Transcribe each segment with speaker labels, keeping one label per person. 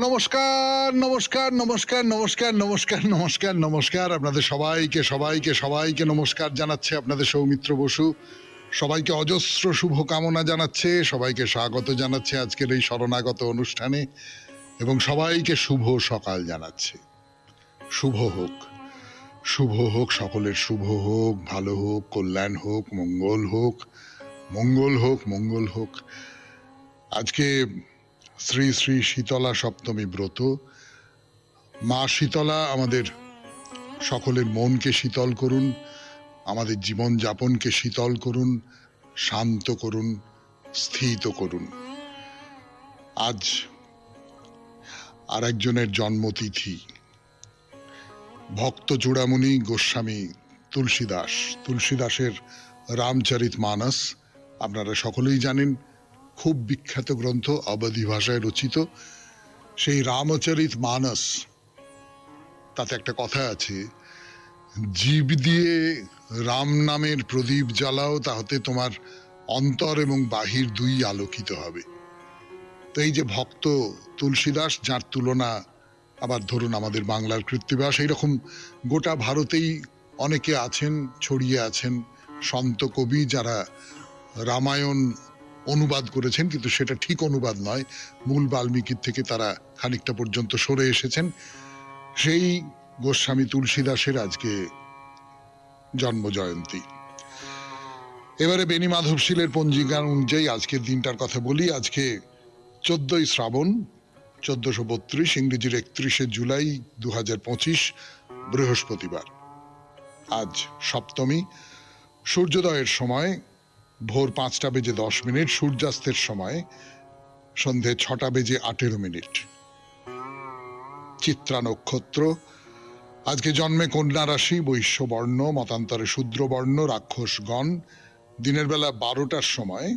Speaker 1: নমস্কার নমস্কার নমস্কার নমস্কার নমস্কার নমস্কার নমস্কার আপনাদের সবাইকে সবাইকে সবাইকে নমস্কার জানাচ্ছে আপনাদের সৌমিত্র বসু। সবাইকে অজস্র শুভকামনা জানাচ্ছে, সবাইকে স্বাগত জানাচ্ছে আজকের এই শরণাগত অনুষ্ঠানে এবং সবাইকে শুভ সকাল জানাচ্ছে। শুভ হোক, শুভ হোক, সকলের শুভ হোক, ভালো হোক, কল্যাণ হোক, মঙ্গল হোক, মঙ্গল হোক, মঙ্গল হোক। আজকে শ্রী শ্রী শীতলা সপ্তমী ব্রত। মা শীতলা আমাদের সকলের মনকে শীতল করুন, আমাদের জীবন যাপনকে শীতল করুন, শান্ত করুন, স্থিত করুন। আজ আর একজনের জন্মতিথি, ভক্ত চূড়ামণি গোস্বামী তুলসীদাস। তুলসীদাসের রামচরিত মানস আপনারা সকলেই জানেন, খুব বিখ্যাত গ্রন্থ, অবধি ভাষায় রচিত। সেই রামচরিত মানস, তাতে একটা কথা আছে, জীব দিয়ে রাম নামের প্রদীপ জ্বালাও, তাহতে তোমার অন্তর এবং বাহির দুই আলোকিত হবে। তো এই যে ভক্ত তুলসীদাস, যার তুলনা আবার ধরুন আমাদের বাংলার কৃত্তিবাস, এইরকম গোটা ভারতেই অনেকে আছেন, ছড়িয়ে আছেন সন্ত কবি যারা রামায়ণ অনুবাদ করেছেন, কিন্তু সেটা ঠিক অনুবাদ নয়, মূল বাল্মীকির থেকে তারা খানিকটা পর্যন্ত সরে এসেছেন। সেই গোস্বামী তুলসীদাসের আজকে জন্ম জয়ন্তী। এবারে বেণী মাধবশীলের পঞ্জিকা অনুযায়ী আজকের দিনটার কথা বলি। আজকে 14ই শ্রাবণ 1432, ইংরেজির 31শে জুলাই 2025, বৃহস্পতিবার। আজ সপ্তমী। সূর্যোদয়ের সময় ভোর 5:10, সূর্যাস্তের সময় সন্ধে 6:18। চিত্রা নক্ষত্র। আজকে জন্মে কন্যা রাশি, বৈশ্য বর্ণ, মতান্তরে শূদ্র বর্ণ, রাক্ষসগণ। দিনের বেলা 12টার সময়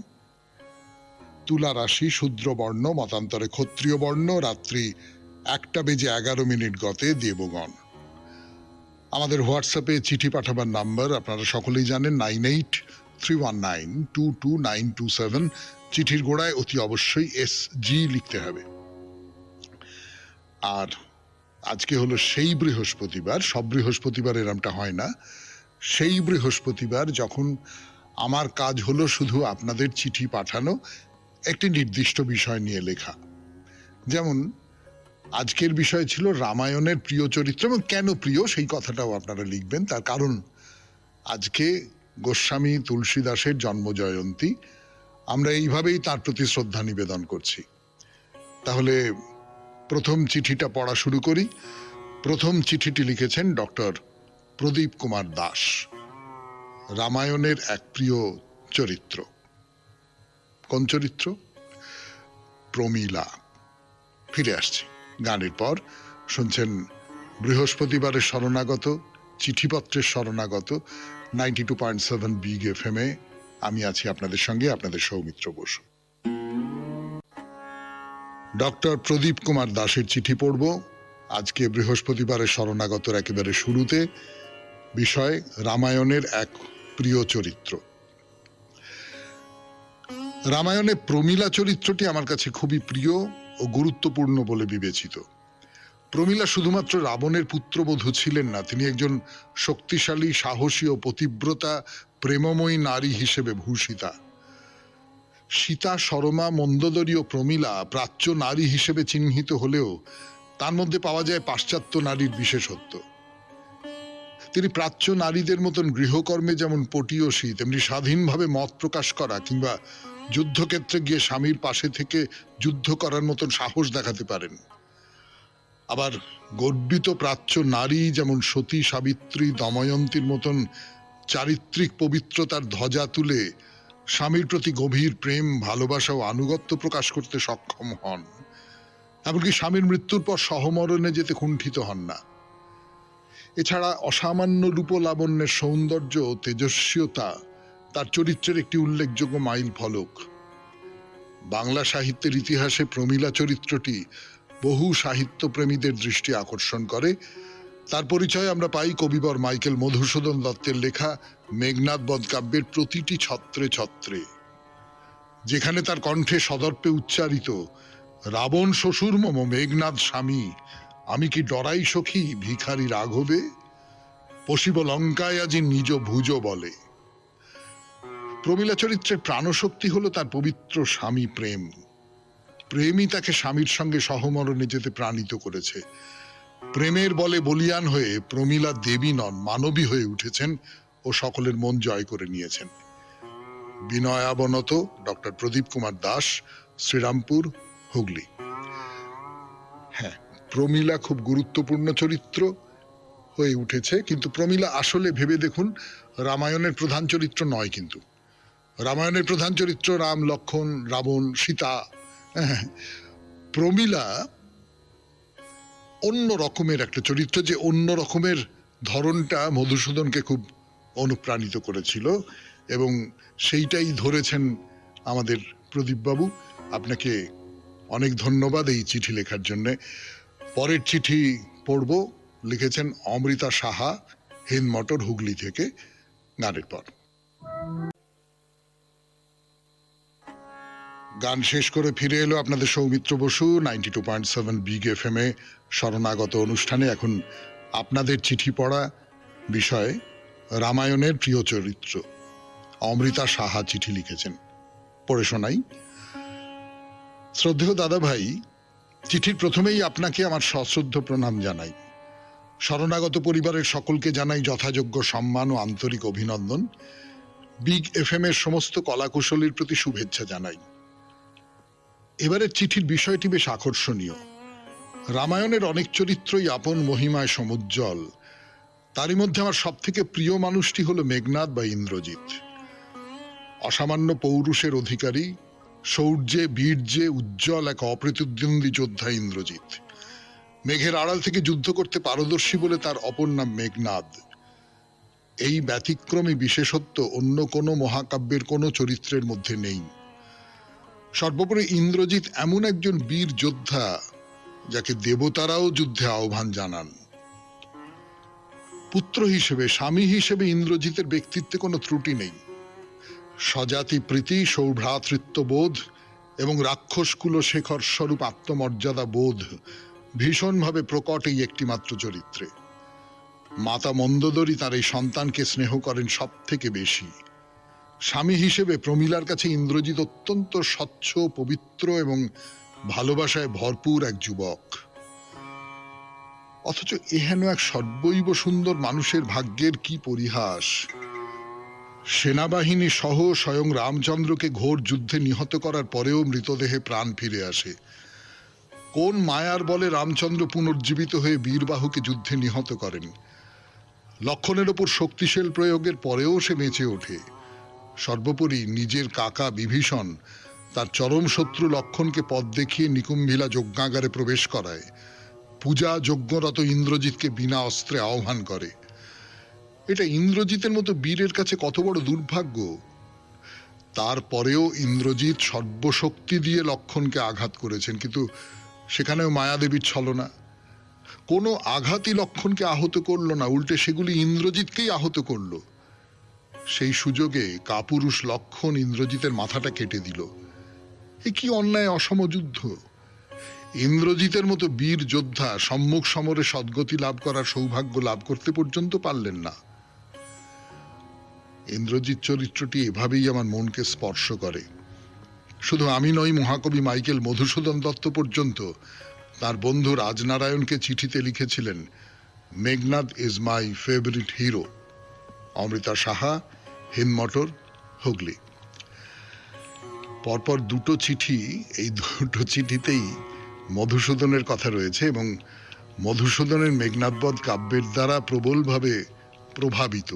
Speaker 1: তুলা রাশি, শূদ্র বর্ণ, মতান্তরে ক্ষত্রিয় বর্ণ, রাত্রি 1:11 গতে দেবগণ। আমাদের হোয়াটসঅ্যাপে চিঠি পাঠাবার নাম্বার আপনারা সকলেই জানেন, 9831922927। চিঠির গোড়ায় অতি অবশ্যই SG লিখতে হবে। আর আজকে হলো সেই বৃহস্পতিবার, সব বৃহস্পতিবার এরমটা হয় না, সেই বৃহস্পতিবার যখন আমার কাজ হলো শুধু আপনাদের চিঠি পাঠানো, একটি নির্দিষ্ট বিষয় নিয়ে লেখা। যেমন আজকের বিষয় ছিল রামায়ণের প্রিয় চরিত্র, এবং কেন প্রিয় সেই কথাটাও আপনারা লিখবেন। তার কারণ আজকে গোস্বামী তুলসীদাসের জন্মজয়ন্তী, আমরা এইভাবেই তার প্রতি শ্রদ্ধা নিবেদন করছি। তাহলে প্রথম চিঠিটা পড়া শুরু করি। প্রথম চিঠিটি লিখেছেন ডক্টর প্রদীপ কুমার দাস। রামায়ণের এক প্রিয় চরিত্র। কোন চরিত্র? প্রমীলা। ফিরে আসছি গানের পর। শুনছেন বৃহস্পতিবারের শরণাগত, চিঠিপত্রের শরণাগত 92.7 বিগ FM এ। আমি আছি আপনাদের সঙ্গে, আপনাদের সৌমিত্র বসু। ডক্টর প্রদীপ কুমার দাসের চিঠি পড়ব আজকে বৃহস্পতিবারের শরণাগতর একেবারে শুরুতে। বিষয় রামায়ণের এক প্রিয় চরিত্র। রামায়ণে প্রমীলা চরিত্রটি আমার কাছে খুবই প্রিয় ও গুরুত্বপূর্ণ বলে বিবেচিত। প্রমীলা শুধুমাত্র রাবণের পুত্রবধূ ছিলেন না, তিনি একজন শক্তিশালী, সাহসী ও পতিব্রতা প্রেমময়ী নারী হিসেবে ভূষিতা। সীতা, সরমা, মন্দোদরী ও প্রমীলা প্রাচ্য নারী হিসেবে চিহ্নিত হলেও তার মধ্যে পাওয়া যায় পাশ্চাত্য নারীর বিশেষত্ব। তিনি প্রাচ্য নারীদের মতন গৃহকর্মে যেমন পটীয়সী, তেমনি স্বাধীনভাবে মত প্রকাশ করা কিংবা যুদ্ধক্ষেত্রে গিয়ে স্বামীর পাশে থেকে যুদ্ধ করার মতন সাহস দেখাতে পারেন। আবার গর্বিত প্রাচ্য নারী যেমন সতী, সাবিত্রী, দময়ন্তীর মতন চারিত্রিক পবিত্রতার ধ্বজা তুলে স্বামীর প্রতি গভীর প্রেম, ভালোবাসা ও আনুগত্য প্রকাশ করতে সক্ষম হন। এমনকি স্বামীর মৃত্যুর পর সহমরণে যেতে কুণ্ঠিত হন না। এছাড়া অসামান্য রূপলাবণ্যের সৌন্দর্য ও তেজস্বীতা তার চরিত্রের একটি উল্লেখযোগ্য মাইল ফলক। বাংলা সাহিত্যের ইতিহাসে প্রমীলা চরিত্রটি বহু সাহিত্যপ্রেমীদের দৃষ্টি আকর্ষণ করে। তার পরিচয় আমরা পাই কবিবর মাইকেল মধুসূদন দত্তের লেখা মেঘনাদ বধ কাব্যের প্রতিটি ছত্রে ছত্রে, যেখানে তার কণ্ঠে সদর্পে উচ্চারিত রাবণ শ্বশুর মম মেঘনাদ স্বামী, আমি কি ডরাই সখী ভিখারি রাঘবে, পশিব লঙ্কায় আজি নিজ ভুজ বলে। প্রমীলা চরিত্রের প্রাণশক্তি হলো তার পবিত্র স্বামী প্রেম। প্রেমই তাকে স্বামীর সঙ্গে সহমরণে যেতে প্রাণিত করেছে। প্রেমের বলে বলিয়ান হয়ে প্রমীলা দেবী নন, মানবী হয়ে উঠেছেন ও সকলের মন জয় করে নিয়েছেন। বিনয়াবনত ডক্টর প্রদীপ কুমার দাস, শ্রীরামপুর, হুগলি। হ্যাঁ, প্রমীলা খুব গুরুত্বপূর্ণ চরিত্র হয়ে উঠেছে, কিন্তু প্রমীলা আসলে ভেবে দেখুন রামায়ণের প্রধান চরিত্র নয়। কিন্তু রামায়ণের প্রধান চরিত্র রাম, লক্ষ্মণ, রাবণ, সীতা। প্রমীলা অন্য রকমের একটা চরিত্র, যে অন্য রকমের ধরনটা মধুসূদনকে খুব অনুপ্রাণিত করেছিল, এবং সেইটাই ধরেছেন আমাদের প্রদীপবাবু। আপনাকে অনেক ধন্যবাদ এই চিঠি লেখার জন্যে। পরের চিঠি পড়ব, লিখেছেন অমৃতা সাহা, হিন্দ মোটর, হুগলি থেকে। গানের পর গান শেষ করে ফিরে এলো আপনাদের সৌমিত্র বসু 92.7 বিগ এফএম এ শরণাগত অনুষ্ঠানে। এখন আপনাদের চিঠি পড়া বিষয়ে রামায়ণের প্রিয় চরিত্র অমৃতা সাহা চিঠি লিখেছেন, পড়ে শোনাই। শ্রদ্ধেয় দাদা ভাই, চিঠির প্রথমেই আপনাকে আমার সশ্রদ্ধ প্রণাম জানাই। শরণাগত পরিবারের সকলকে জানাই যথাযোগ্য সম্মান ও আন্তরিক অভিনন্দন। বিগ এফএম এর সমস্ত কলাকুশলীর প্রতি শুভেচ্ছা জানাই। এবারের চিঠির বিষয়টি বেশ আকর্ষণীয়। রামায়ণের অনেক চরিত্রই আপন মহিমায় সমুজ্জ্বল। তারই মধ্যে আমার সব থেকে প্রিয় মানুষটি হলো মেঘনাদ বা ইন্দ্রজিৎ। অসামান্য পৌরুষের অধিকারী, শৌর্যে বীর্যে উজ্জ্বল এক অপ্রতিদ্বন্দ্বী যোদ্ধা ইন্দ্রজিৎ। মেঘের আড়াল থেকে যুদ্ধ করতে পারদর্শী বলে তার অপর নাম মেঘনাদ। এই ব্যতিক্রমী বিশেষত্ব অন্য কোনো মহাকাব্যের কোনো চরিত্রের মধ্যে নেই। সর্বোপরি ইন্দ্রজিৎ এমন একজন বীর যোদ্ধা যাকে দেবতারাও যুদ্ধে আহ্বান জানান। পুত্র হিসেবে, স্বামী হিসেবে ইন্দ্রজিতের ব্যক্তিত্বে কোনো ত্রুটি নেই। স্বজাতি প্রীতি, সৌভ্রাতৃত্ব বোধ এবং রাক্ষস কুলশেখর স্বরূপ আত্মমর্যাদা বোধ ভীষণভাবে প্রকট এই একটি মাত্র চরিত্রে। মাতা মন্দোদরী তার এই সন্তানকে স্নেহ করেন সব থেকে বেশি। স্বামী হিসেবে প্রমীলার কাছে ইন্দ্রজিৎ অত্যন্ত স্বচ্ছ, পবিত্র এবং ভালোবাসায় ভরপুর এক যুবক। অথচ এহেন এক সর্বৈব সুন্দর মানুষের ভাগ্যের কি পরিহাস! সেনাবাহিনী সহ স্বয়ং রামচন্দ্রকে ঘোর যুদ্ধে নিহত করার পরেও মৃতদেহে প্রাণ ফিরে আসে। কোন মায়ার বলে রামচন্দ্র পুনর্জীবিত হয়ে বীরবাহুকে যুদ্ধে নিহত করেন? লক্ষ্মণের ওপর শক্তিশাল প্রয়োগের পরেও সে বেঁচে ওঠে। সর্বোপরি নিজের কাকা বিভীষণ তার চরম শত্রু লক্ষ্মণকে পথ দেখিয়ে নিকুম্ভিলা যজ্ঞাগারে প্রবেশ করায়। পূজা যজ্ঞরত ইন্দ্রজিৎকে বিনা অস্ত্রে আহ্বান করে। এটা ইন্দ্রজিতের মতো বীরের কাছে কত বড় দুর্ভাগ্য! তারপরেও ইন্দ্রজিৎ সর্বশক্তি দিয়ে লক্ষ্মণকে আঘাত করেছেন, কিন্তু সেখানেও মায়াদেবীর ছলনা। কোনো আঘাতই লক্ষ্মণকে আহত করল না, উল্টে সেগুলি ইন্দ্রজিৎকেই আহত করল। সেই সুযোগে কাপুরুষ লক্ষ্মণ ইন্দ্রজিতের মাথাটা কেটে দিল। এ কি অন্যায় অসম যুদ্ধ! ইন্দ্রজিতের মতো বীর যোদ্ধা সম্মুখ সমরে সদ্গতি লাভ করার সৌভাগ্য লাভ করতে পর্যন্ত পারলেন না। ইন্দ্রজিৎ চরিত্রটি এভাবেই আমার মনকে স্পর্শ করে। শুধু আমি নই, মহাকবি মাইকেল মধুসূদন দত্ত পর্যন্ত তার বন্ধু রাজনারায়ণকে চিঠিতে লিখেছিলেন, Meghnad is my favourite hero. Amrita Saha, Hind motor, Hooghly. পরপর দুটো চিঠি, এই দুটো চিঠিতেই মধুসূদনের কথা রয়েছে এবং মধুসূদনের মেঘনাদবধ কাব্যের দ্বারা প্রবলভাবে প্রভাবিত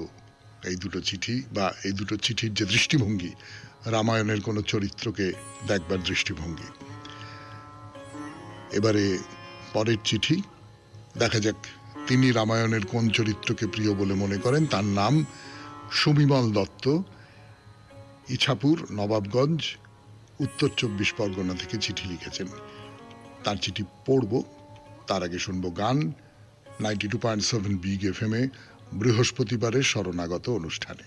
Speaker 1: এই দুটো চিঠি, বা এই দুটো চিঠির যে দৃষ্টিভঙ্গি, রামায়ণের কোনো চরিত্রকে দেখবার দৃষ্টিভঙ্গি। এবারে পরের চিঠি, দেখা যাক তিনি রামায়ণের কোন চরিত্রকে প্রিয় বলে মনে করেন। তার নাম সুবিমল দত্ত, ইছাপুর, নবাবগঞ্জ, উত্তর 24 পরগনা থেকে চিঠি লিখেছেন। তার চিঠি পড়ব, তার আগে শুনবো গান 92.7 বিগ এফএম এ বৃহস্পতিবারের শরণাগত অনুষ্ঠানে।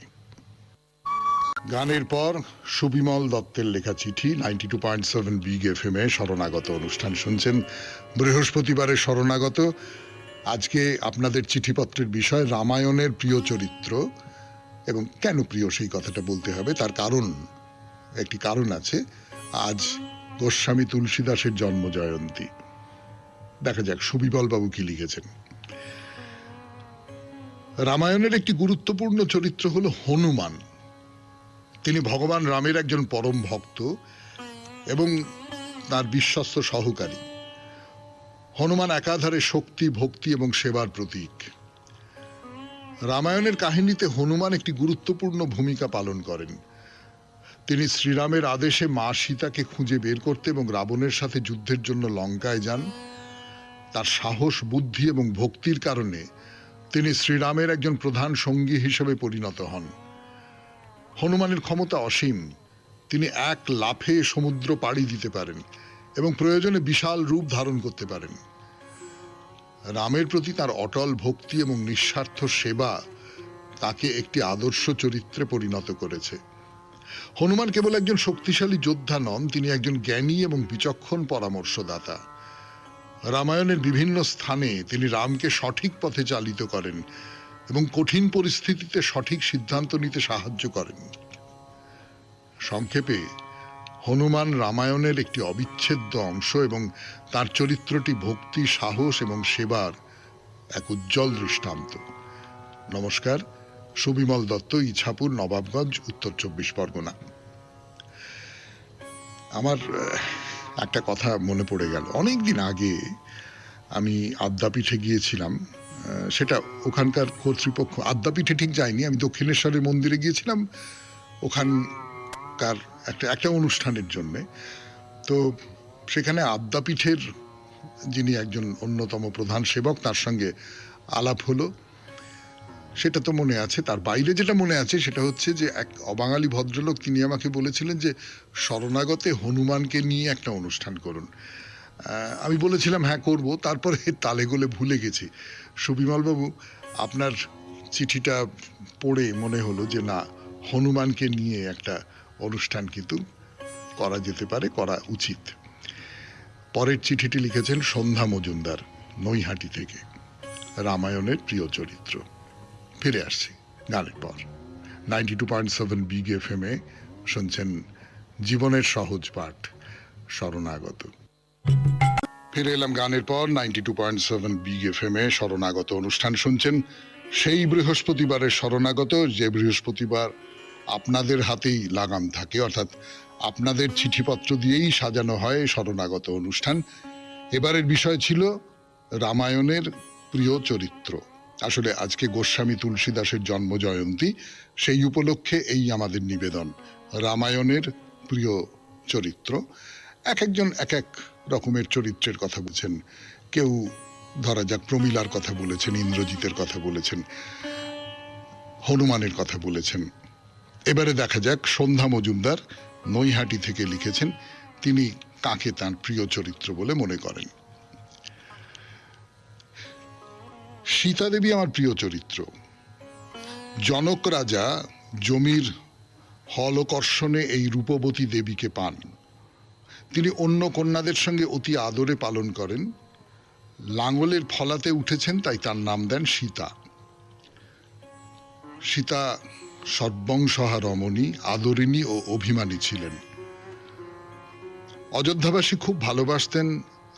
Speaker 1: গানের পর সুবিমল দত্তের লেখা চিঠি 92.7 বিগ এফএম এ শরণাগত অনুষ্ঠান শুনছেন। বৃহস্পতিবারের শরণাগত। আজকে আপনাদের চিঠিপত্রের বিষয় রামায়ণের প্রিয় চরিত্র, এবং কেন প্রিয় সেই কথাটা বলতে হবে, তার কারণ, একটি কারণ আছে। আজ গোস্বামী তুলসীদাসের জন্ম জয়ন্তী। দেখা যাক সুবিমল বাবু কি লিখেছেন। রামায়ণের একটি গুরুত্বপূর্ণ চরিত্র হলো হনুমান। তিনি ভগবান রামের একজন পরম ভক্ত এবং তার বিশ্বস্ত সহকারী। হনুমান একাধারে শক্তি, ভক্তি এবং সেবার প্রতীক। রামায়ণের কাহিনীতে হনুমান একটি গুরুত্বপূর্ণ ভূমিকা পালন করেন। তিনি শ্রীরামের আদেশে মা সীতাকে খুঁজে বের করতে এবং রাবণের সাথে যুদ্ধের জন্য লঙ্কায় যান। তার সাহস, বুদ্ধি এবং ভক্তির কারণে তিনি শ্রীরামের একজন প্রধান সঙ্গী হিসেবে পরিণত হন। হনুমানের ক্ষমতা অসীম। তিনি এক লাফে সমুদ্র পাড়ি দিতে পারেন এবং প্রয়োজনে বিশাল রূপ ধারণ করতে পারেন। রামের প্রতি তার অটল ভক্তি এবং নিঃস্বার্থ সেবা তাকে একটি আদর্শ চরিত্রে পরিণত করেছে। হনুমান কেবল একজন শক্তিশালী যোদ্ধা নন, তিনি একজন জ্ঞানী এবং বিচক্ষণ পরামর্শদাতা। রামায়ণের বিভিন্ন স্থানে তিনি রামকে সঠিক পথে চালিত করেন এবং কঠিন পরিস্থিতিতে সঠিক সিদ্ধান্ত নিতে সাহায্য করেন। সংক্ষেপে, হনুমান রামায়ণের একটি অবিচ্ছেদ্য অংশ এবং তার চরিত্রটি ভক্তি, সাহস এবং সেবার এক উজ্জ্বল দৃষ্টান্ত। নমস্কার, সুবিমল দত্ত, ইছাপুর, নবাবগঞ্জ, উত্তর 24 পরগনা। আমার একটা কথা মনে পড়ে গেল। অনেকদিন আগে আমি আদ্যাপীঠে গিয়েছিলাম। সেটা ওখানকার কর্তৃপক্ষ, আদ্যাপীঠে ঠিক যায়নি, আমি দক্ষিণেশ্বরের মন্দিরে গিয়েছিলাম ওখানকার একটা অনুষ্ঠানের জন্যে। তো সেখানে আদ্যাপীঠের যিনি একজন অন্যতম প্রধান সেবক, তার সঙ্গে আলাপ হলো। সেটা তো মনে আছে। তার বাইরে যেটা মনে আছে সেটা হচ্ছে যে এক অবাঙালি ভদ্রলোক, তিনি আমাকে বলেছিলেন যে শরণাগতে হনুমানকে নিয়ে একটা অনুষ্ঠান করুন। আমি বলেছিলাম হ্যাঁ করব। তারপরে তালে গোলে ভুলে গেছি। সুবিমল বাবু, আপনার চিঠিটা পড়ে মনে হলো যে না, হনুমানকে নিয়ে একটা অনুষ্ঠান কিন্তু করা যেতে পারে, করা উচিত। পরের চিঠিটি লিখেছেন সন্ধ্যা মজুমদার, নৈহাটি থেকে। রামায়ণের প্রিয় চরিত্র। ফিরে আসছি গানের পর। 92.7 বিগ এফএম এ শুনছেন জীবনের সহজ পাঠ, শরণাগত। ফিরে এলাম গানের পর। 92.7 বিগ এফএম এ শরণাগত অনুষ্ঠান শুনছেন। সেই বৃহস্পতিবারের শরণাগত, যে বৃহস্পতিবার আপনাদের হাতেই লাগাম থাকে, অর্থাৎ আপনাদের চিঠিপত্র দিয়েই সাজানো হয় শরণাগত অনুষ্ঠান। এবারের বিষয় ছিল রামায়ণের প্রিয় চরিত্র। আসলে আজকে গোস্বামী তুলসীদাসের জন্ম জয়ন্তী, সেই উপলক্ষে এই আমাদের নিবেদন। রামায়ণের প্রিয় চরিত্র। এক একজন এক এক রকমের চরিত্রের কথা বলছেন। কেউ ধরা যাক প্রমীলার কথা বলেছেন, ইন্দ্রজিতের কথা বলেছেন, হনুমানের কথা বলেছেন। এবারে দেখা যাক সন্ধ্যা মজুমদার নৈহাটি থেকে লিখেছেন তিনি কাকে তার প্রিয় চরিত্র বলে মনে করেন। সীতা দেবী আমার প্রিয় চরিত্র। জনক রাজা জমির হলকর্ষণে এই রূপবতী দেবীকে পান। তিনি অন্য কন্যাদের সঙ্গে অতি আদরে পালন করেন। লাঙ্গলের ফলাতে উঠেছেন, তাই তার নাম দেন সীতা। সীতা সর্বংসহা রমণী, আদরিণী ও অভিমানী ছিলেন। অযোধ্যাবাসী খুব ভালোবাসতেন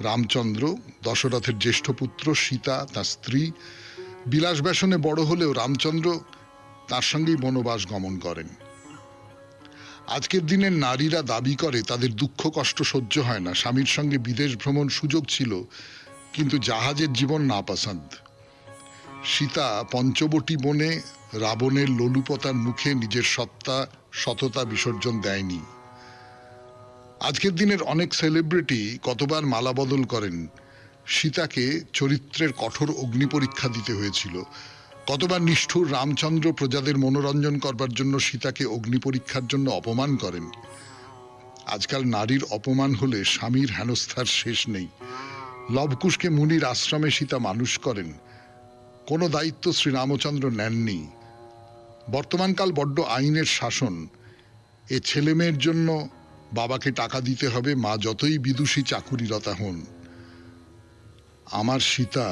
Speaker 1: রামচন্দ্র, দশরথের জ্যেষ্ঠ পুত্র। সীতা তার স্ত্রী। বিলাস ব্যসনে বড় হলেও রামচন্দ্র তার সঙ্গেই বনবাস গমন করেন। আজকের দিনের নারীরা দাবি করে তাদের দুঃখ কষ্ট সহ্য হয় না। স্বামীর সঙ্গে বিদেশ ভ্রমণ সুযোগ ছিল, কিন্তু জাহাজের জীবন নাপসন্দ। সীতা পঞ্চবটী বনে রাবণের লোলুপতার মুখে নিজের সততা বিসর্জন দেয়নি। আজকের দিনের অনেক সেলিব্রিটি কতবার মালা বদল করেন। সীতাকে চরিত্রের কঠোর অগ্নি পরীক্ষা দিতে হয়েছিল। কতবার নিষ্ঠুর রামচন্দ্র প্রজাদের মনোরঞ্জন করবার জন্য সীতাকে অগ্নি পরীক্ষার জন্য অপমান করেন। আজকাল নারীর অপমান হলে স্বামীর হেনস্থার শেষ নেই। লবকুশকে মুনির আশ্রমে সীতা মানুষ করেন। কোনো দায়িত্ব শ্রীরামচন্দ্র নেননি। বর্তমানকাল বড্ড আইনের শাসন, এ ছেলে মেয়ের জন্য বাবাকে টাকা দিতে হবে, মা যতই বিদুষী চাকুরিরতা হন। আমার সীতা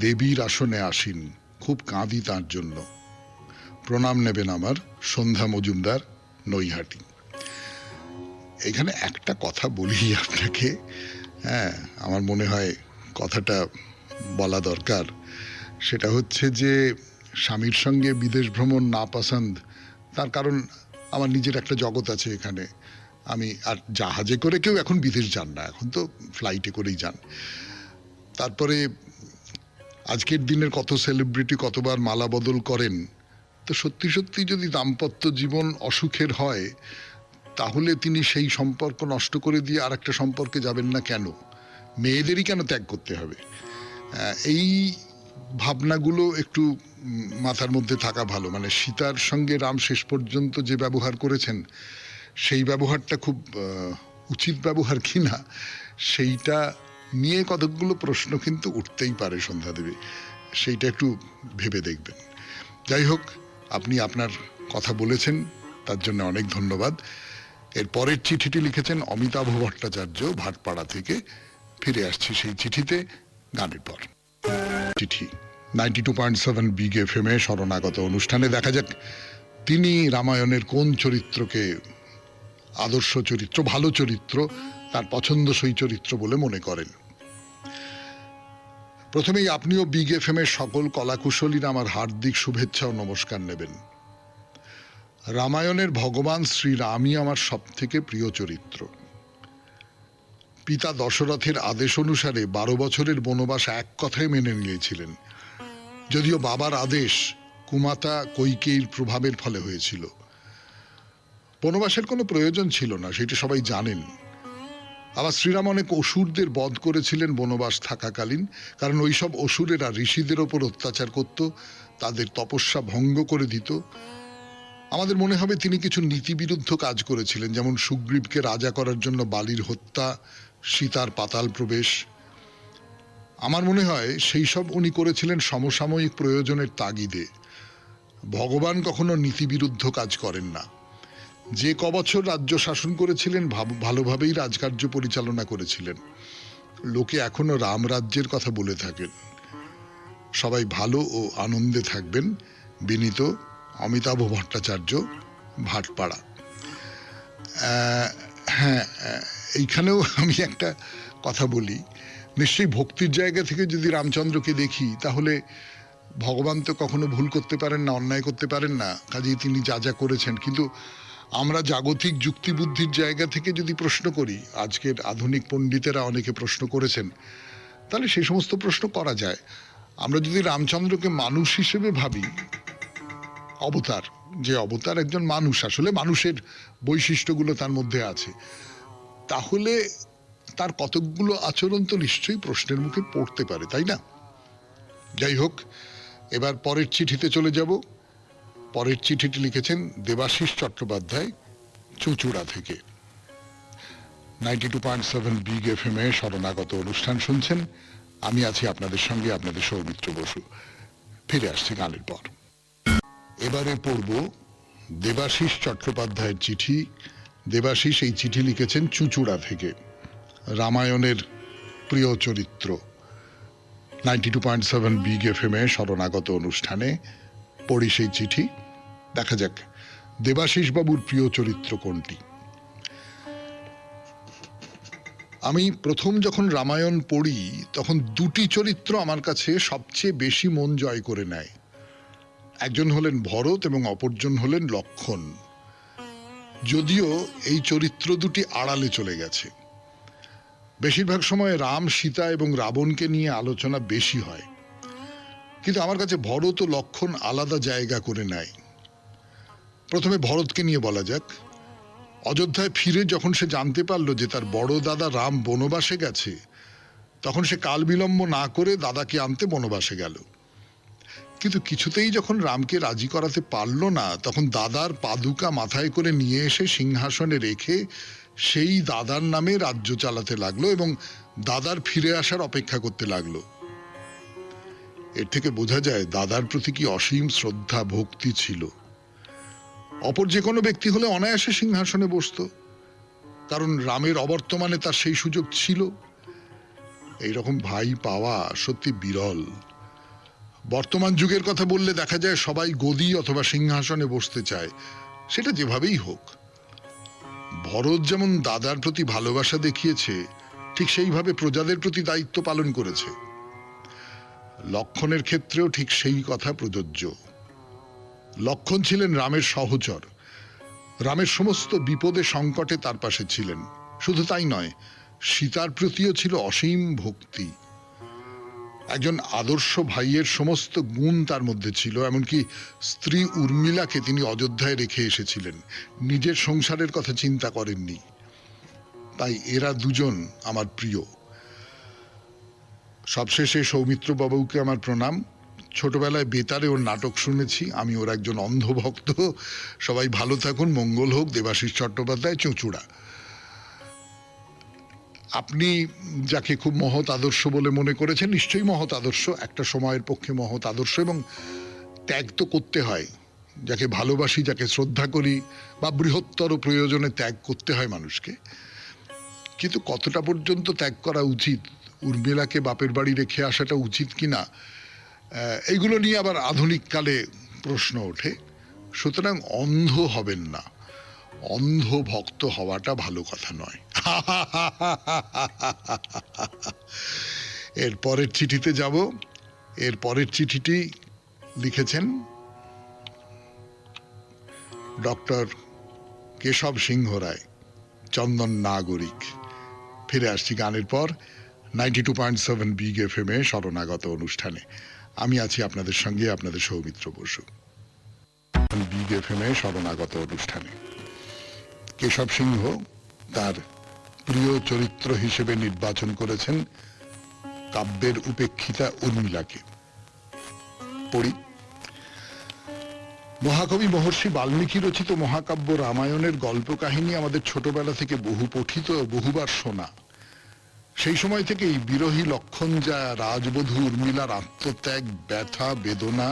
Speaker 1: দেবীর আসনে আসীন, খুব কাঁদি তার জন্য। প্রণাম নেবেন আমার, সন্ধ্যা মজুমদার, নৈহাটি। এখানে একটা কথা বলি আপনাকে, হ্যাঁ, আমার মনে হয় কথাটা বলা দরকার। সেটা হচ্ছে যে স্বামীর সঙ্গে বিদেশ ভ্রমণ না পছন্দ, তার কারণ আমার নিজের একটা জগৎ আছে এখানে। আমি আর জাহাজে করে কেউ এখন বিদেশ যান না, এখন তো ফ্লাইটে করেই যান। তারপরে আজকের দিনের কত সেলিব্রিটি কতবার মালা বদল করেন। তো সত্যি সত্যি যদি দাম্পত্য জীবন অসুখের হয়, তাহলে তিনি সেই সম্পর্ক নষ্ট করে দিয়ে আর একটা সম্পর্কে যাবেন না কেন? মেয়েদেরই কেন ত্যাগ করতে হবে? এই ভাবনাগুলো একটু মাথার মধ্যে থাকা ভালো। মানে সীতার সঙ্গে রাম শেষ পর্যন্ত যে ব্যবহার করেছেন, সেই ব্যবহারটা খুব উচিত ব্যবহার কিনা, সেইটা নিয়ে কতকগুলো প্রশ্ন কিন্তু উঠতেই পারে সন্ধ্যা দেবী, সেইটা একটু ভেবে দেখবেন। যাই হোক, আপনি আপনার কথা বলেছেন, তার জন্য অনেক ধন্যবাদ। এর পরের চিঠিটি লিখেছেন অমিতাভ ভট্টাচার্য, ভাটপাড়া থেকে। ফিরে আসছি সেই চিঠিতে গানের পর। চিঠি 92.7 বিগ এফএম এ শরণাগত অনুষ্ঠানে দেখা যাক তিনি রামায়ণের কোন চরিত্রকে আদর্শ চরিত্র, ভালো চরিত্র, তার পছন্দসই চরিত্র বলে মনে করেন। প্রথমেই আপনিও বিগ এফএম এর সকল কলাকুশলীরা আমার হার্দিক শুভেচ্ছা ও নমস্কার নেবেন। রামায়ণের ভগবান শ্রীরামই আমার সব থেকে প্রিয় চরিত্র। পিতা দশরথের আদেশ অনুসারে 12 বছরের বনবাস এক কথায় মেনে নিয়েছিলেন, যদিও বাবার আদেশ কুমাতা কৈকেয়ীর প্রভাবের ফলে হয়েছিল। বনবাসের কোনো প্রয়োজন ছিল না, সেটা সবাই জানেন। আবার শ্রীরাম অনেক অসুরদের বধ করেছিলেন বনবাস থাকাকালীন, কারণ ওইসব অসুরেরা ঋষিদের ওপর অত্যাচার করত, তাদের তপস্যা ভঙ্গ করে দিত। আমাদের মনে হবে তিনি কিছু নীতিবিরুদ্ধ কাজ করেছিলেন, যেমন সুগ্রীবকে রাজা করার জন্য বালির হত্যা, সীতার পাতাল প্রবেশ। আমার মনে হয় সেই সব উনি করেছিলেন সমসাময়িক প্রয়োজনের তাগিদে। ভগবান কখনো নীতিবিরুদ্ধ কাজ করেন না। যে কবছর রাজ্য শাসন করেছিলেন ভালোভাবেই রাজকার্য পরিচালনা করেছিলেন। লোকে এখনো রাম রাজ্যের কথা বলে থাকেন। সবাই ভালো ও আনন্দে থাকবেন। বিনীত, অমিতাভ ভট্টাচার্য, ভাটপাড়া। হ্যাঁ, এইখানেও আমি একটা কথা বলি। নিশ্চয়ই ভক্তির জায়গা থেকে যদি রামচন্দ্রকে দেখি, তাহলে ভগবান তো কখনো ভুল করতে পারেন না, অন্যায় করতে পারেন না, কাজেই তিনি যা যা করেছেন। কিন্তু আমরা জাগতিক যুক্তিবুদ্ধির জায়গা থেকে যদি প্রশ্ন করি, আজকের আধুনিক পণ্ডিতেরা অনেকে প্রশ্ন করেছেন, তাহলে সেই সমস্ত প্রশ্ন করা যায়। আমরা যদি রামচন্দ্রকে মানুষ হিসেবে ভাবি, অবতার, যে অবতার একজন মানুষ, আসলে মানুষের বৈশিষ্ট্যগুলো তার মধ্যে আছে, তাহলে তার কতকগুলো আচরণ তো নিশ্চয়ই প্রশ্নের মুখে পড়তে পারে, তাই না? যাই হোক, এবার পরের চিঠিতে চলে যাব। পরের চিঠিটি লিখেছেন দেবাশিস চট্টোপাধ্যায়, চুঁচুড়া থেকে। 92.7 বিগ এফএম এ শরণাগত অনুষ্ঠান শুনছেন। আমি আছি আপনাদের সঙ্গে, আপনাদের সৌমিত্র বসু। ফিরে আসছি গানের পর। এবারে পড়ব দেবাশিস চট্টোপাধ্যায়ের চিঠি। দেবাশিস এই চিঠি লিখেছেন চুঁচুড়া থেকে। রামায়ণের প্রিয় চরিত্র। 92.7 বিগ এফএম এ শরণাগত অনুষ্ঠানে পড়ি সেই চিঠি। দেখা যাক দেবাশিস বাবুর প্রিয় চরিত্র কোনটি। আমি প্রথম যখন রামায়ণ পড়ি, তখন দুটি চরিত্র আমার কাছে সবচেয়ে বেশি মন জয় করে নেয়। একজন হলেন ভরত এবং অপরজন হলেন লক্ষ্মণ। যদিও এই চরিত্র দুটি আড়ালে চলে গেছে। বেশিরভাগ সময় রাম, সীতা এবং রাবণকে নিয়ে আলোচনা বেশি হয়, কিন্তু আমার কাছে ভরত ও লক্ষ্মণ আলাদা জায়গা করে নেয়। প্রথমে ভরতকে নিয়ে বলা যাক। অযোধ্যায় ফিরে যখন সে জানতে পারল যে তার বড় দাদা রাম বনবাসে গেছে, তখন সে কাল বিলম্ব না করে দাদাকে আনতে বনবাসে গেল। কিন্তু কিছুতেই যখন রামকে রাজি করাতে পারল না, তখন দাদার পাদুকা মাথায় করে নিয়ে এসে সিংহাসনে রেখে সেই দাদার নামে রাজ্য চালাতে লাগলো এবং দাদার ফিরে আসার অপেক্ষা করতে লাগলো। এর থেকে বোঝা যায় দাদার প্রতি কি অসীম শ্রদ্ধা ভক্তি ছিল। অপর যে কোনো ব্যক্তি হলে অনায়াসে সিংহাসনে বসতো, কারণ রামের অবর্তমানে তার সেই সুযোগ ছিল। এইরকম ভাই পাওয়া সত্যি বিরল। বর্তমান যুগের কথা বললে দেখা যায় সবাই গদি অথবা সিংহাসনে বসতে চায়, সেটা যেভাবেই হোক। ভরত যেমন দাদার প্রতি ভালোবাসা দেখিয়েছে, ঠিক সেইভাবে প্রজাদের প্রতি দায়িত্ব পালন করেছে। লক্ষণের ক্ষেত্রেও ঠিক সেই কথা প্রযোজ্য। লক্ষণ ছিলেন রামের সহচর, রামের সমস্ত বিপদে সংকটে তার পাশে ছিলেন। শুধু তাই নয়, সীতার প্রতিও ছিল অসীম ভক্তি। একজন আদর্শ ভাইয়ের সমস্ত গুণ তার মধ্যে ছিল, এমনকি স্ত্রী উর্মিলাকে তিনি অযোধ্যায় রেখে এসেছিলেন, নিজের সংসারের কথা চিন্তা করেননি। তাই এরা দুজন আমার প্রিয়। সবশেষে সৌমিত্র বাবুকে আমার প্রণাম। ছোটবেলায় বেতারে ওর নাটক শুনেছি, আমি ওর একজন অন্ধভক্ত। সবাই ভালো থাকুন, মঙ্গল হোক। দেবাশিস চট্টোপাধ্যায়, চুঁচুড়া। আপনি যাকে খুব মহৎ আদর্শ বলে মনে করেছেন, নিশ্চয়ই মহৎ আদর্শ, একটা সময়ের পক্ষে মহৎ আদর্শ। এবং ত্যাগ তো করতে হয়, যাকে ভালোবাসি, যাকে শ্রদ্ধা করি, বা বৃহত্তর প্রয়োজনে ত্যাগ করতে হয় মানুষকে। কিন্তু কতটা পর্যন্ত ত্যাগ করা উচিত, উর্মিলাকে বাপের বাড়ি রেখে আসাটা উচিত কিনা, এইগুলো নিয়ে আবার আধুনিক কালে প্রশ্ন ওঠে। সুতরাং অন্ধ হবেন না, অন্ধ ভক্ত হওয়াটা ভালো কথা নয়। এর পরের চিঠিতে যাব। এর পরের চিঠিটি লিখেছেন ডক্টর কেশব সিংহ রায়, চন্দন নাগরিক। ফিরে আসছি গানের পর 92.7 বিগ FM এ শরণাগত অনুষ্ঠানে। আমি আছি আপনাদের সঙ্গে, আপনাদের সৌমিত্র বসু। বিগ FM এ শরণাগত অনুষ্ঠানে কেশব সিংহ তার প্রিয় চরিত্র হিসেবে নির্বাচন করেছেন কাব্যের উপেক্ষিতা উর্মিলাকে। পড়ি। মহাকবি মহর্ষি বাল্মীকি রচিত মহাকাব্য রামায়ণের গল্প কাহিনী আমাদের ছোটবেলা থেকে বহু পঠিত, বহুবার শোনা। সেই সময় থেকেই বিরোহী লক্ষণ যা রাজবধূ উর্মিলার আত্মত্যাগ, ব্যথা, বেদনা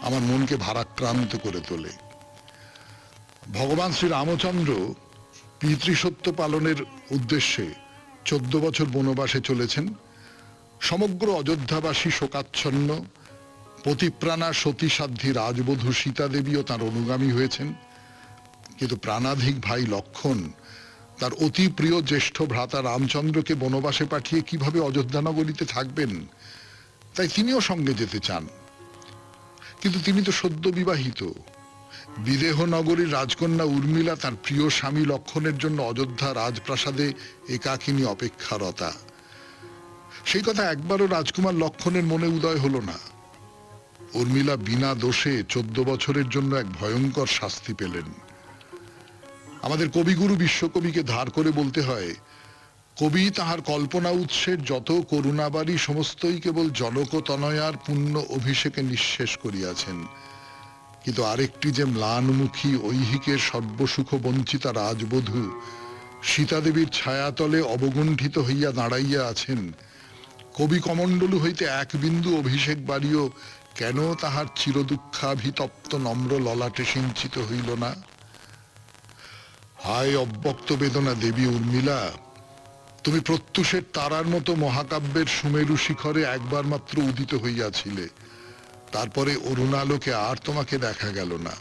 Speaker 1: আমার মনকে ভারাক্রান্ত করে তোলে। ভগবান শ্রী রামচন্দ্র পিতৃসত্য পালনের উদ্দেশ্যে 14 বছর বনবাসে চলেছেন। সমগ্র অযোধ্যাবাসী শোকাচ্ছন্ন। পতিপ্রাণা সতীসাধ্যী রাজবধূ সীতা দেবীও তার অনুগামী হয়েছেন। কিন্তু প্রাণাধিক ভাই লক্ষণ তার অতি প্রিয় জ্যেষ্ঠ ভ্রাতা রামচন্দ্রকে বনবাসে পাঠিয়ে কিভাবে অযোধ্যা নগরীতে থাকবেন, তাই তিনিও সঙ্গে যেতে চান। কিন্তু তিনি তো সদ্য বিবাহিত। বিদেহ নগরীর রাজকন্যা উর্মিলা তার প্রিয় স্বামী লক্ষণের জন্য অযোধ্যা রাজপ্রাসাদে একাকিনী অপেক্ষারতা। সেই কথা একবারও রাজকুমার লক্ষণের মনে উদয় হলো না। উর্মিলা বিনা দোষে 14 বছরের জন্য এক ভয়ঙ্কর শাস্তি পেলেন। আমাদের কবিগুরু বিশ্বকবিকে ধার করে বলতে হয়, কবি তাহার কল্পনা উৎসের যত করুণাবারী সমস্তই কেবল জনকতনয়ার পুণ্য অভিষেকে নিঃশেষ করিয়াছেন। কিন্তু আরেকটি যে ম্লানমুখী ঐহিকের সর্বসুখ বঞ্চিতা রাজবধূ সীতাদেবীর ছায়াতলে অবগুণ্ঠিত হইয়া দাঁড়াইয়া আছেন, কবি কমণ্ডলু হইতে এক বিন্দু অভিষেক বাড়িও কেন তাহার চিরদুঃখাভিতপ্ত নম্র ললাটে সিঞ্চিত হইল না? হায় অব্যক্ত বেদনা দেবী উর্মিলা, তুমি প্রত্যুষের তারার মতো মহাকাব্যের সুমেরু শিখরে একবার মাত্র উদিত হইয়াছিলে। তারপরে অরুণালোকে আর তোমাকে দেখা গেল না।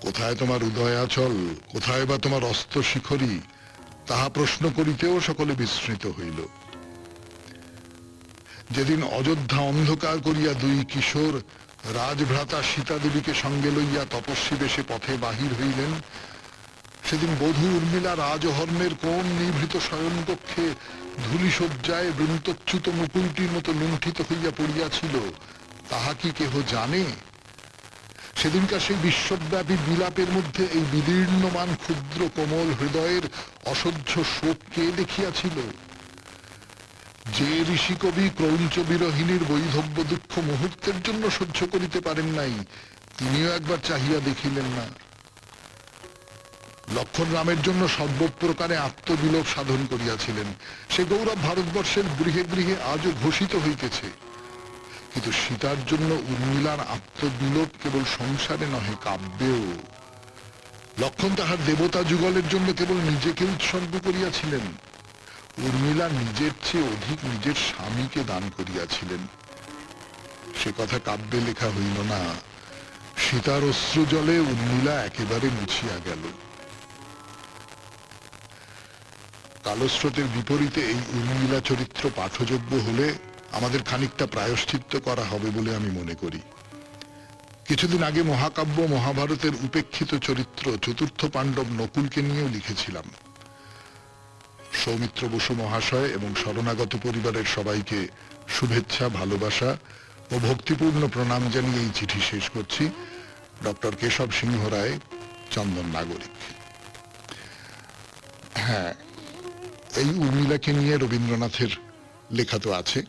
Speaker 1: কোথায় তোমার উদয়াচল, কোথায় বা তোমার অস্ত শিখরী, তাহা প্রশ্ন করিতেও সকলে বিস্মৃত হইল। যেদিন অযোধ্যা অন্ধকার করিয়া দুই কিশোর রাজভ্রাতা সীতা দেবীকে সঙ্গে লইয়া তপস্বী বেশে পথে বাহির হইলেন, সেদিন বধূ উর্মিলা রাজহর্মের কোন নিভৃত শয়নকক্ষে ধূলিসজ্জায় বৃন্তচ্যুত মুকুলটির মতো লুণ্ঠিত হইয়া পড়িয়াছিল, তাহা কি কেহ জানে? সেদিনকার সেই বিশ্বব্যাপী বিলাপের মধ্যে এই বিদীর্ণমান ক্ষুদ্র কোমল হৃদয়ের অসহ্য শোক কে দেখিয়াছিল? যে ঋষি কবি ক্রৌঞ্চ বিরহিনীর বৈধব্য দুঃখ মুহূর্তের জন্য সহ্য করিতে পারেন নাই, তিনিও একবার চাহিয়া দেখিলেন না। লক্ষণ রামের জন্য সর্বপ্রকারে আত্মবিলোপ সাধন করিয়াছিলেন। সে গৌরব ভারতবর্ষের গৃহে গৃহে আজও ঘোষিত হইতেছে। কিন্তু সীতার জন্য উর্মিলার আত্মবিলোপ কেবল সংসারে নহে, কাব্যেও। লক্ষণ তাহার দেবতা যুগলের জন্য কেবল নিজেকে উৎসর্গ করিয়াছিলেন, উর্মিলা নিজের চেয়ে অধিক নিজের স্বামীকে দান করিয়াছিলেন। সে কথা কাব্যে লেখা হইল না। সীতার অশ্রু জলে উর্মিলা একেবারে মুছিয়া গেল। কালস্রোতের বিপরীতে এই উর্মিলা চরিত্র পাঠযোগ্য হলে আমাদের খানিকটা প্রায়শ্চিত্ত করা হবে বলে আমি মনে করি। কিছুদিন আগে মহাকাব্য মহাভারতের উপেক্ষিত চরিত্র চতুর্থ পাণ্ডব নকুলকে নিয়েও লিখেছিলাম। সৌমিত্র বসু মহাশয় এবং শরণাগত পরিবারের সবাইকে শুভেচ্ছা, ভালোবাসা ও ভক্তিপূর্ণ প্রণাম জানিয়ে এই চিঠি শেষ করছি। ডক্টর কেশব সিংহ রায়, চন্দন নাগরিক। হ্যাঁ, এই উর্মিলাকে নিয়ে রবীন্দ্রনাথের লেখা তো আছে,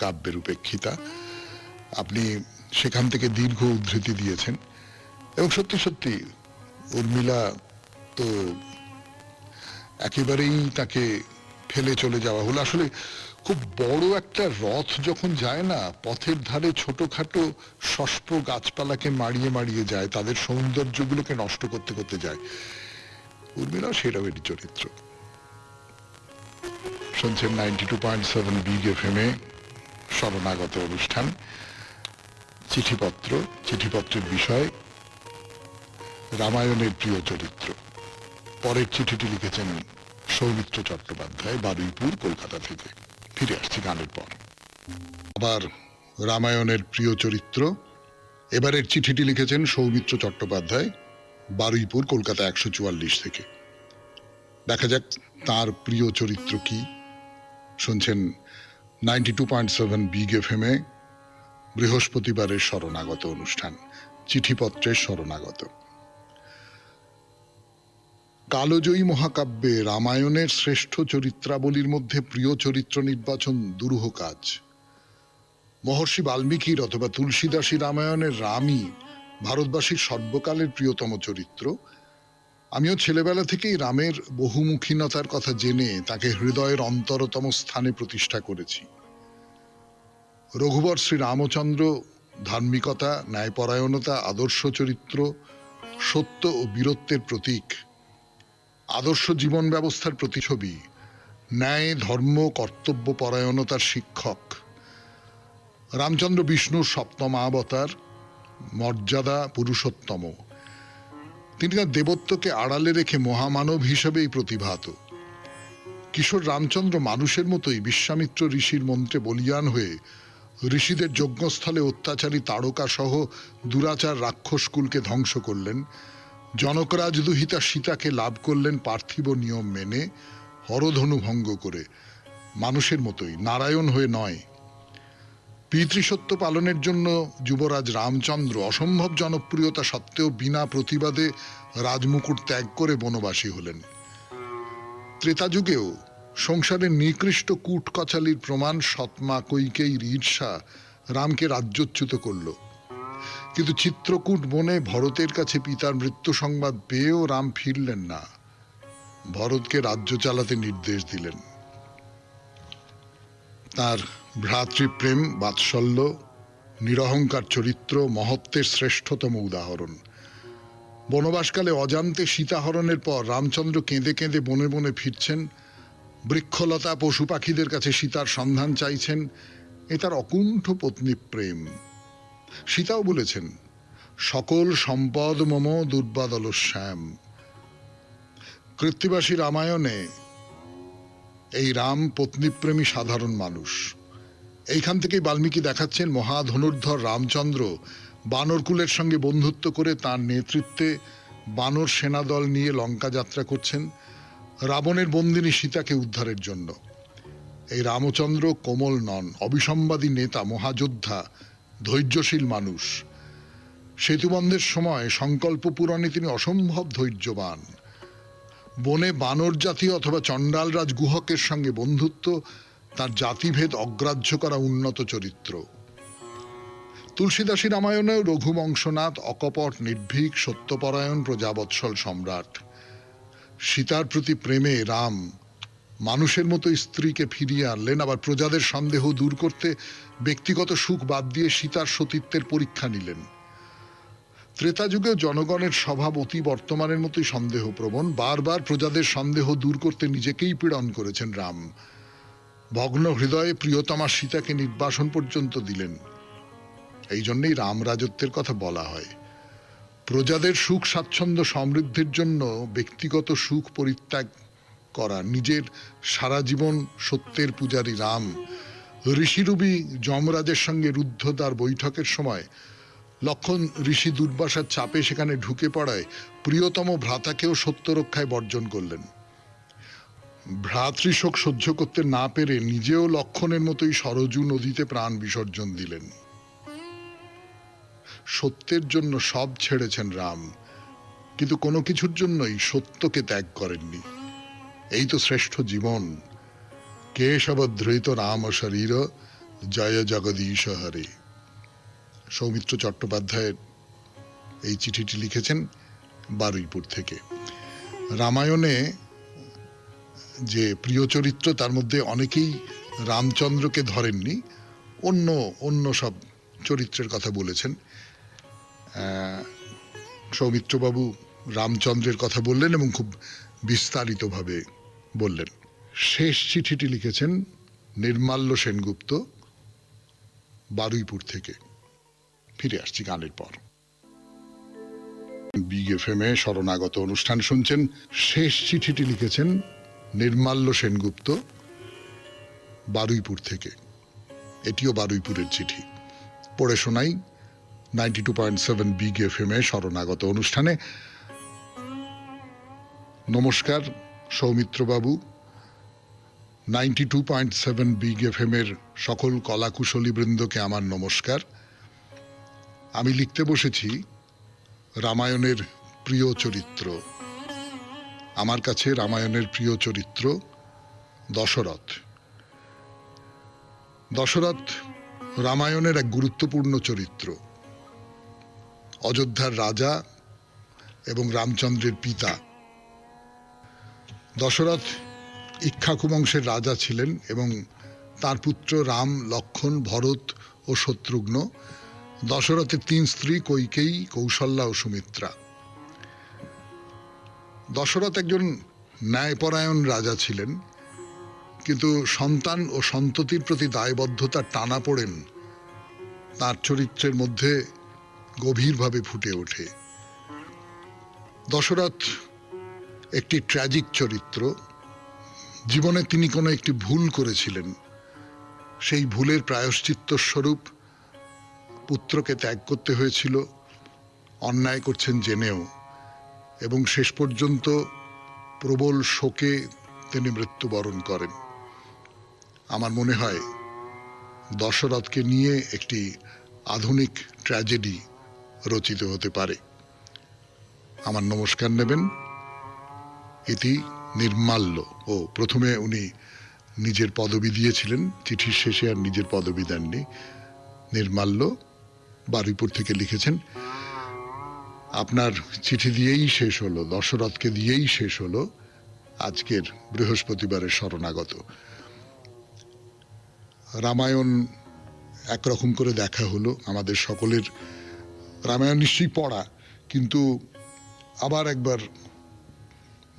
Speaker 1: কাব্যের উপেক্ষিতা। আপনি সেখান থেকে দীর্ঘ উদ্ধৃতি দিয়েছেন এবং সত্যি সত্যি উর্মিলা তো একেবারেই তাকে ফেলে চলে যাওয়া হলো। আসলে খুব বড় একটা রথ যখন যায় না, পথের ধারে ছোটখাটো সস্প গাছপালাকে মাড়িয়ে মাড়িয়ে যায়, তাদের সৌন্দর্যগুলোকে নষ্ট করতে করতে যায়। উর্মিলা সেরকমেরই চরিত্র। শুনছেন 92.7 বিগ এফএম এ শরণাগত অনুষ্ঠান। চিঠিপত্র, চিঠিপত্রের বিষয় রামায়ণের প্রিয় চরিত্র। পরের চিঠিটি লিখেছেন সৌমিত্র চট্টোপাধ্যায়, বারুইপুর, কলকাতা থেকে। ফিরে আসছি গানের পর। আবার রামায়ণের প্রিয় চরিত্র। এবারের চিঠিটি লিখেছেন সৌমিত্র চট্টোপাধ্যায়, বারুইপুর, কলকাতা 144 থেকে। দেখা যাক তার প্রিয় চরিত্র কি। শুনছেন 92.7 বিগ এফএম এ বৃহস্পতিবারের শরণাগত অনুষ্ঠান, চিঠিপত্রের শরণাগত। কালজয়ী মহাকাব্যে রামায়ণের শ্রেষ্ঠ চরিত্রাবলীর মধ্যে প্রিয় চরিত্র নির্বাচন দুরূহ কাজ। মহর্ষি বাল্মীকির অথবা তুলসীদাসী রামায়ণের রামই ভারতবাসীর সর্বকালের প্রিয়তম চরিত্র। আমিও ছেলেবেলা থেকেই রামের বহুমুখীনতার কথা জেনে তাকে হৃদয়ের অন্তরতম স্থানে প্রতিষ্ঠা করেছি। রঘুবর শ্রী রামচন্দ্র ধার্মিকতা, ন্যায়পরায়ণতা, আদর্শ চরিত্র, সত্য ও বীরত্বের প্রতীক, আদর্শ জীবন ব্যবস্থার প্রতিছবি, ন্যায়, ধর্ম, কর্তব্য পরায়ণতার শিক্ষক। রামচন্দ্র বিষ্ণুর সপ্তম অবতার, মর্যাদা পুরুষোত্তম। তিনি তার দেবত্বকে আড়ালে রেখে মহামানব হিসেবেই প্রতিভাত। কিশোর রামচন্দ্র মানুষের মতোই বিশ্বামিত্র ঋষির মন্ত্রে বলিয়ান হয়ে ঋষিদের যজ্ঞস্থলে অত্যাচারী তারকা সহ দুরাচার রাক্ষসকুলকে ধ্বংস করলেন। জনকরাজ দুহিতা সীতাকে লাভ করলেন পার্থিব নিয়ম মেনে, হরধনু ভঙ্গ করে, মানুষের মতোই, নারায়ণ হয়ে নয়। পিতৃসত্য পালনের জন্য যুবরাজ রামচন্দ্র অসম্ভব জনপ্রিয়তা সত্ত্বেও বিনা প্রতিবাদে রাজমুকুট ত্যাগ করে বনবাসী হলেন। ত্রেতা যুগেও সংসারের নিকৃষ্ট কূট কচালির প্রমাণ সৎমা কৈকেয়ীর ঈর্ষা রামকে রাজ্যচ্যুত করল। কিন্তু চিত্রকূট বনে ভরতের কাছে পিতার মৃত্যু সংবাদ পেয়েও রাম ফিরলেন না, ভরতকে রাজ্য চালাতে নির্দেশ দিলেন। তার ভ্রাতৃপ্রেম, বাৎসল্য, নিরহংকার চরিত্র মহত্বের শ্রেষ্ঠতম উদাহরণ। বনবাসকালে অজান্তে সীতাহরণের পর রামচন্দ্র কেঁদে কেঁদে বনে বনে ফিরছেন, বৃক্ষলতা পশু পাখিদের কাছে সীতার সন্ধান চাইছেন। এ তার অকুণ্ঠ পত্নী প্রেম। সীতাও বলেছেন, সকল সম্পদ মম দুর্বাদল শ্যাম। কৃত্তিবাসী রামায়ণে এই রাম পত্নীপ্রেমী সাধারণ মানুষ। এইখান থেকেই বাল্মীকি দেখাচ্ছেন মহাধনুর্ধর রামচন্দ্র বানরকুলের সঙ্গে বন্ধুত্ব করে তার নেতৃত্বে বানর সেনাদল নিয়ে লঙ্কা যাত্রা করছেন রাবণের বন্দিনী সীতাকে উদ্ধারের জন্য। এই রামচন্দ্র কোমল নন, অবিসম্বাদী নেতা, মহাযোদ্ধা, ধৈর্যশীল মানুষ। সেতুবন্ধের সময় সংকল্প পূরণে তিনি অসম্ভব ধৈর্যবান। বনে বানর জাতি অথবা চণ্ডালরাজ গুহকের সঙ্গে বন্ধুত্ব তার জাতিভেদ অগ্রাহ্য করা উন্নত চরিত্র। তুলসীদাসী রামায়ণেও রঘুবংশনাথ অকপট, নির্ভীক, সত্যপরায়ণ, প্রজাবৎসল সম্রাট। সীতার প্রতি প্রেমে রাম মানুষের মতো স্ত্রীকে ফিরিয়ে আনলেন, আবার প্রজাদের সন্দেহ দূর করতে ব্যক্তিগত সুখ বাদ দিয়ে সীতার সতীত্বের পরীক্ষা নিলেন। ত্রেতা যুগেও জনগণের স্বভাব অতি বর্তমানের মতোই সন্দেহপ্রবণ। বারবার প্রজাদের সন্দেহ দূর করতে নিজেকেই পীড়ন করেছেন রাম। ভগ্ন হৃদয়ে প্রিয়তমা সীতাকে নির্বাসন পর্যন্ত দিলেন। এই জন্যই রাম রাজত্বের কথা বলা হয়। প্রজাদের সুখ স্বাচ্ছন্দ্য সমৃদ্ধির জন্য ব্যক্তিগত সুখ পরিত্যাগ করা, নিজের সারা জীবন সত্যের পূজারী রাম ঋষিরূপী যমরাজের সঙ্গে রুদ্ধদ্বার বৈঠকের সময় লক্ষণ ঋষি দুর্বাসার চাপে সেখানে ঢুকে পড়ায় প্রিয়তম ভ্রাতাকেও সত্য রক্ষায় বর্জন করলেন। ভ্রাতৃশোক সহ্য করতে না পেরে নিজেও লক্ষণের মতোই সরজু নদীতে প্রাণ বিসর্জন দিলেন। সত্যের জন্য সব ছেড়েছেন রাম, কিন্তু কোনো কিছুর জন্যই সত্যকে ত্যাগ করেননি। এই তো শ্রেষ্ঠ জীবন। কেশবধৃত রাম শরীর, জয় জগদীশ হরে। সৌমিত্র চট্টোপাধ্যায়ের এই চিঠিটি লিখেছেন বারুইপুর থেকে। রামায়ণে যে প্রিয় চরিত্র, তার মধ্যে অনেকেই রামচন্দ্রকে ধরেননি, অন্য অন্য সব চরিত্রের কথা বলেছেন। সৌমিত্রবাবু রামচন্দ্রের কথা বললেন এবং খুব বিস্তারিতভাবে বললেন। শেষ চিঠিটি লিখেছেন নির্মাল্য সেনগুপ্ত, বারুইপুর থেকে। ফিরে আসছি গানের পর। বিগ এফএম এ শরণাগত অনুষ্ঠান শুনছেন। শেষ চিঠিটি লিখেছেন নির্মাল্য সেনগুপ্ত, বারুইপুর থেকে। এটিও বারুইপুরের চিঠি। পড়ে শোনাই 92.7 বিগ এফএম এ শরণাগত অনুষ্ঠানে। নমস্কার সৌমিত্রবাবু। 92.7 বিগ এফএম এর সকল কলাকুশলী বৃন্দকে আমার নমস্কার। আমি লিখতে বসেছি রামায়ণের প্রিয় চরিত্র। আমার কাছে রামায়ণের প্রিয় চরিত্র দশরথ। দশরথ রামায়ণের এক গুরুত্বপূর্ণ চরিত্র। অযোধ্যার রাজা এবং রামচন্দ্রের পিতা। দশরথ ইক্ষ্বাকু বংশের রাজা ছিলেন এবং তার পুত্র রাম, লক্ষণ, ভরত ও শত্রুঘ্ন। দশরথের 3 স্ত্রী, কৈকেয়ী, কৌশল্যা ও সুমিত্রা। দশরথ একজন ন্যায়পরায়ণ রাজা ছিলেন, কিন্তু সন্তান ও সন্ততির প্রতি দায়বদ্ধতার টানাপোড়েন তার চরিত্রের মধ্যে গভীরভাবে ফুটে ওঠে। দশরথ একটি ট্র্যাজিক চরিত্র। জীবনে তিনি কোনো একটি ভুল করেছিলেন, সেই ভুলের প্রায়শ্চিত্ত স্বরূপ পুত্রকে ত্যাগ করতে হয়েছিল, অন্যায় করছেন জেনেও, এবং শেষ পর্যন্ত প্রবল শোকে তিনি মৃত্যুবরণ করেন। আমার মনে হয় দশরথকে নিয়ে একটি আধুনিক ট্র্যাজেডি রচিত হতে পারে। আমার নমস্কার নেবেন ইতি নির্মাল্য। ও প্রথমে উনি নিজের পদবি দিয়েছিলেন, চিঠির শেষে আর নিজের পদবি দেননি। নির্মাল্য বারুইপুর থেকে লিখেছেন, আপনার চিঠি দিয়েই শেষ হলো, দশরথকে দিয়েই শেষ হলো আজকের বৃহস্পতিবারের শরণাগত। রামায়ণ একরকম করে দেখা হলো, আমাদের সকলের রামায়ণ নিশ্চয়ই পড়া, কিন্তু আবার একবার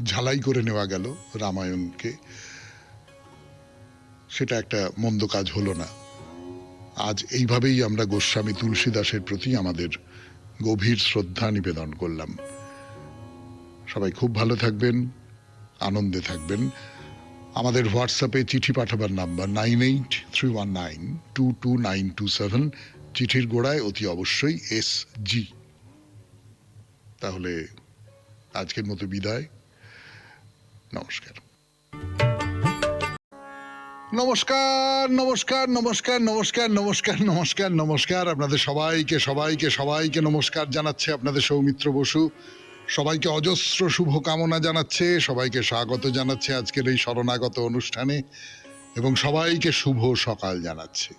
Speaker 1: ঝালাই করে নেওয়া গেল রামায়ণকে। সেটা একটা মন্দ কাজ হলো না। আজ এইভাবেই আমরা গোস্বামী তুলসীদাসের প্রতি আমাদের গভীর শ্রদ্ধা নিবেদন করলাম। সবাই খুব ভালো থাকবেন, আনন্দে থাকবেন। আমাদের হোয়াটসঅ্যাপে চিঠি পাঠাবার নাম্বার 9831922927। চিঠির গোড়ায় অতি অবশ্যই SG। তাহলে আজকের মতো বিদায়। নমস্কার। নমস্কার নমস্কার নমস্কার নমস্কার নমস্কার নমস্কার নমস্কার। আপনাদের সবাইকে সবাইকে সবাইকে নমস্কার জানাচ্ছে আপনাদের সৌমিত্র বসু। সবাইকে অজস্র শুভকামনা জানাচ্ছে, সবাইকে স্বাগত জানাচ্ছে আজকের এই শরণাগত অনুষ্ঠানে, এবং সবাইকে শুভ সকাল জানাচ্ছে।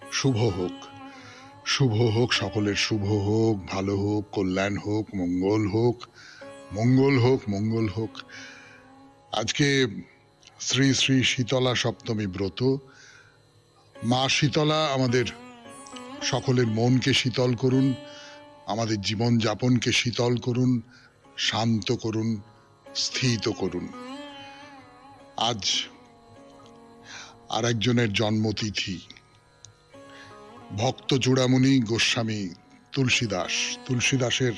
Speaker 1: শুভ হোক, শুভ হোক, সকলের শুভ হোক, ভালো হোক, কল্যাণ হোক, মঙ্গল হোক, মঙ্গল হোক, মঙ্গল হোক। আজকে শ্রী শ্রী শীতলা সপ্তমী ব্রত। মা শীতলা আমাদের সকলের মনকে শীতল করুন, আমাদের জীবন যাপনকে শীতল করুন, শান্ত করুন, স্থিত করুন। আজ আর একজনের জন্মতিথি, ভক্ত চূড়ামণি গোস্বামী তুলসীদাস। তুলসীদাসের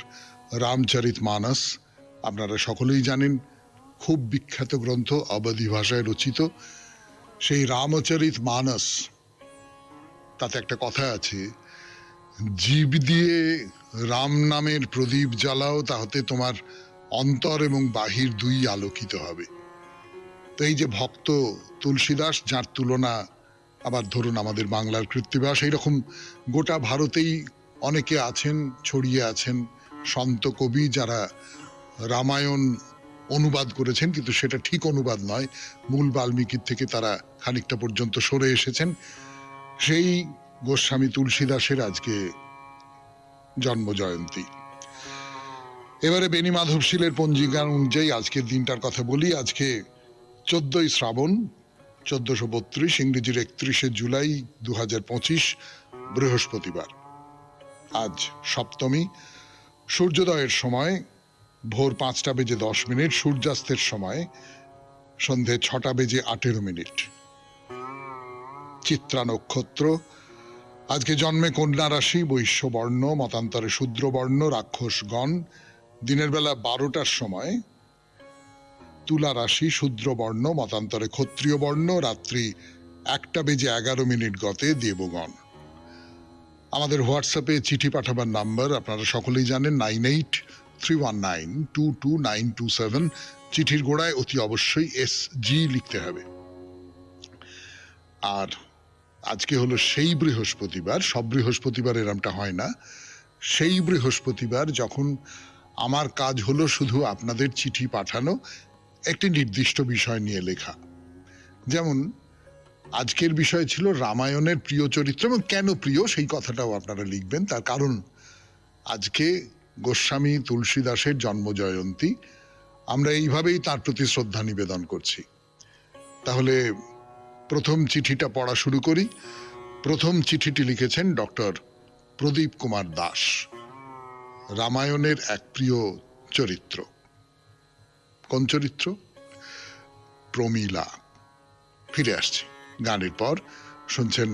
Speaker 1: রামচরিত মানস আপনারা সকলেই জানেন, খুব বিখ্যাত গ্রন্থ, অবধি ভাষায় রচিত। সেই রামচরিত মানস, তাতে একটা কথা আছে, জীব দিয়ে রাম নামের প্রদীপ জ্বালাও, তাহতে তোমার অন্তর এবং বাহির দুই আলোকিত হবে। তো এই যে ভক্ত তুলসীদাস, যার তুলনা আবার ধরুন আমাদের বাংলার কৃত্তিবাস, এইরকম গোটা ভারতেই অনেকে আছেন, ছড়িয়ে আছেন সন্ত কবি যারা রামায়ণ অনুবাদ করেছেন, কিন্তু সেটা ঠিক অনুবাদ নয়, মূল বাল্মীকির থেকে তারা খানিকটা পর্যন্ত সরে এসেছেন। সেই গোস্বামী তুলসীদাসের আজকে জন্ম জয়ন্তী। এবারে বেণী মাধবশীলের পঞ্জিকা অনুযায়ী আজকের দিনটার কথা বলি। আজকে 14ই শ্রাবণ 1432, ইংরেজির 31শে জুলাই 2025, বৃহস্পতিবার। আজ সপ্তমী। সূর্যোদয়ের সময় ভোর 5:10, সূর্যাস্তের সময় সন্ধে 6:18। চিত্রা নক্ষত্র। আজকে জন্মে কন্যা রাশি, বৈশ্য বর্ণ, মতান্তরে শূদ্র বর্ণ, রাক্ষসগণ। দিনের বেলা 12টার সময় তুলা রাশি, শূদ্র বর্ণ, মতান্তরে ক্ষত্রিয় বর্ণ, রাত্রি 1:11 গতে দেবগণ। আমাদের হোয়াটসঅ্যাপে চিঠি পাঠাবার নাম্বার আপনারা সকলেই জানেন, 9831922927। চিঠির গোড়ায় অতি অবশ্যই SG লিখতে হবে। আর আজকে হলো সেই বৃহস্পতিবার, সব বৃহস্পতিবার এরমটা হয় না, সেই বৃহস্পতিবার যখন আমার কাজ হলো শুধু আপনাদের চিঠি পাঠানো, একটি নির্দিষ্ট বিষয় নিয়ে লেখা। যেমন আজকের বিষয় ছিল রামায়ণের প্রিয় চরিত্র, এবং কেন প্রিয় সেই কথাটাও আপনারা লিখবেন। তার কারণ আজকে গোস্বামী তুলসীদাসের জন্ম জয়ন্তী, আমরা এইভাবেই তার প্রতি শ্রদ্ধা নিবেদন করছি। তাহলে প্রথম চিঠিটা পড়া শুরু করি। প্রথম চিঠিটি লিখেছেন ডক্টর প্রদীপ কুমার দাস। রামায়ণের এক প্রিয় চরিত্র। কোন চরিত্র? প্রমীলা। ফিরে আসছি গানের পর। শুনছেন